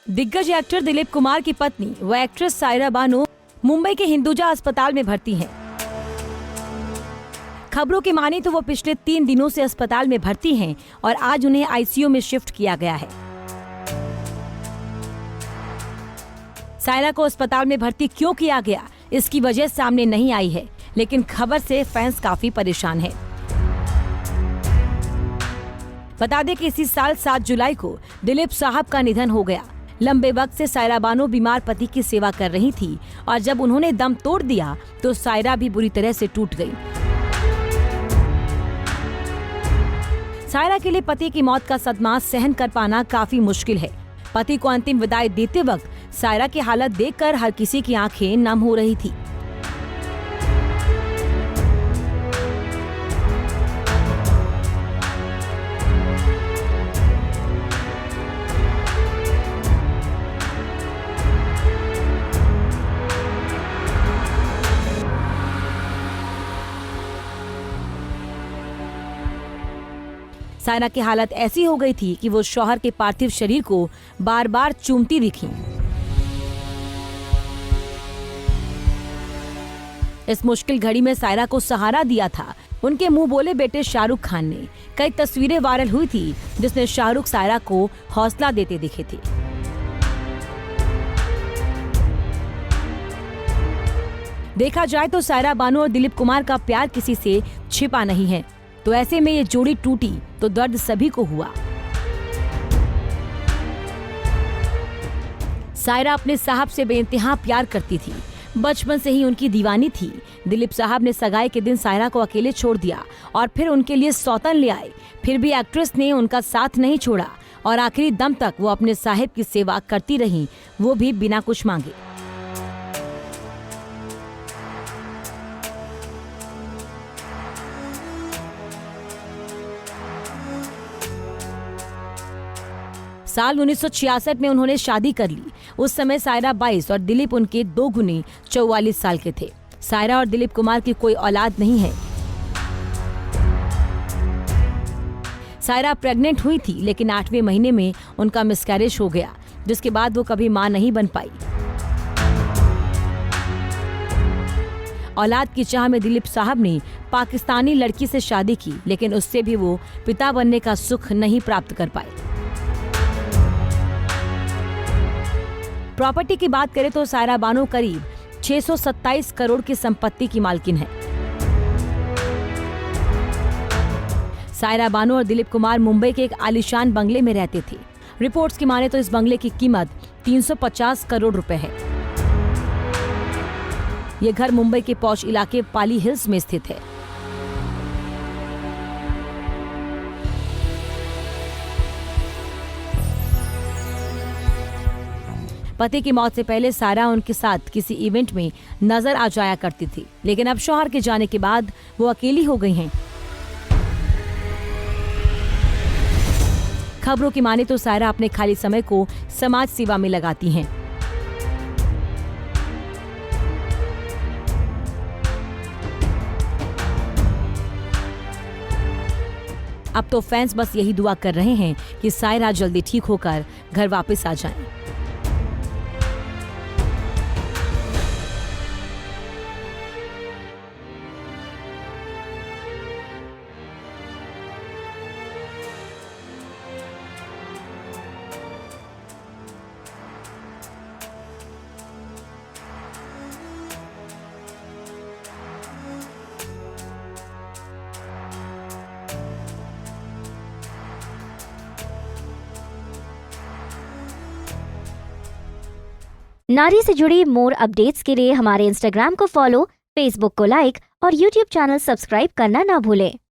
दिग्गज एक्टर दिलीप कुमार की पत्नी व एक्ट्रेस सायरा बानो मुंबई के हिंदुजा अस्पताल में भर्ती हैं। खबरों की माने तो वो पिछले 3 दिनों से अस्पताल में भर्ती हैं और आज उन्हें आईसीयू में शिफ्ट किया गया है। सायरा को अस्पताल में भर्ती क्यों किया गया, इसकी वजह सामने नहीं आई है, लेकिन खबर से फैंस काफी परेशान हैं। बता दें कि इसी साल 7 जुलाई को दिलीप साहब का निधन हो गया। लंबे वक्त से सायरा बानो बीमार पति की सेवा कर रही थी और जब उन्होंने दम तोड़ दिया तो सायरा भी बुरी तरह से टूट गई। सायरा के लिए पति की मौत का सदमा सहन कर पाना काफी मुश्किल है। पति को अंतिम विदाई देते वक्त सायरा की हालत देखकर हर किसी की आंखें नम हो रही थी। सायरा की हालत ऐसी हो गई थी कि वो शौहर के पार्थिव शरीर को बार बार चूमती दिखी। इस मुश्किल घड़ी में सायरा को सहारा दिया था उनके मुंह बोले बेटे शाहरुख खान ने। कई तस्वीरें वायरल हुई थी जिसमें शाहरुख सायरा को हौसला देते दिखे थे। देखा जाए तो सायरा बानो और दिलीप कुमार का प्यार किसी से छिपा नहीं है, तो ऐसे में ये जोड़ी टूटी तो दर्द सभी को हुआ। सायरा अपने साहब से बेइंतहा प्यार करती थी, बचपन से ही उनकी दीवानी थी। दिलीप साहब ने सगाई के दिन सायरा को अकेले छोड़ दिया और फिर उनके लिए सौतन ले आए। फिर भी एक्ट्रेस ने उनका साथ नहीं छोड़ा और आखिरी दम तक वो अपने साहिब की सेवा करती रही, वो भी बिना कुछ मांगे। साल 1966 में उन्होंने शादी कर ली। उस समय सायरा 22 और दिलीप उनके 2 गुने 44 साल के थे। सायरा और दिलीप कुमार की कोई औलाद नहीं है। सायरा प्रेग्नेंट हुई थी लेकिन 8वें महीने में उनका मिसकैरेज हो गया, जिसके बाद वो कभी मां नहीं बन पाई। औलाद की चाह में दिलीप साहब ने पाकिस्तानी लड़की से शादी की, लेकिन उससे भी वो पिता बनने का सुख नहीं प्राप्त कर पाए। प्रॉपर्टी की बात करें तो सायरा बानो करीब 627 करोड़ की संपत्ति की मालकिन है। सायरा बानो और दिलीप कुमार मुंबई के एक आलीशान बंगले में रहते थे। रिपोर्ट्स की माने तो इस बंगले की कीमत 350 करोड़ रुपए है। ये घर मुंबई के पॉश इलाके पाली हिल्स में स्थित है। पति की मौत से पहले सायरा उनके साथ किसी इवेंट में नजर आ जाया करती थी, लेकिन अब शौहर के जाने के बाद वो अकेली हो गई हैं। खबरों की माने तो सायरा अपने खाली समय को समाज सेवा में लगाती हैं। अब तो फैंस बस यही दुआ कर रहे हैं कि सायरा जल्दी ठीक होकर घर वापस आ जाएं। नारी से जुड़ी मोर अपडेट्स के लिए हमारे इंस्टाग्राम को फॉलो, फेसबुक को लाइक और यूट्यूब चैनल सब्सक्राइब करना ना भूलें।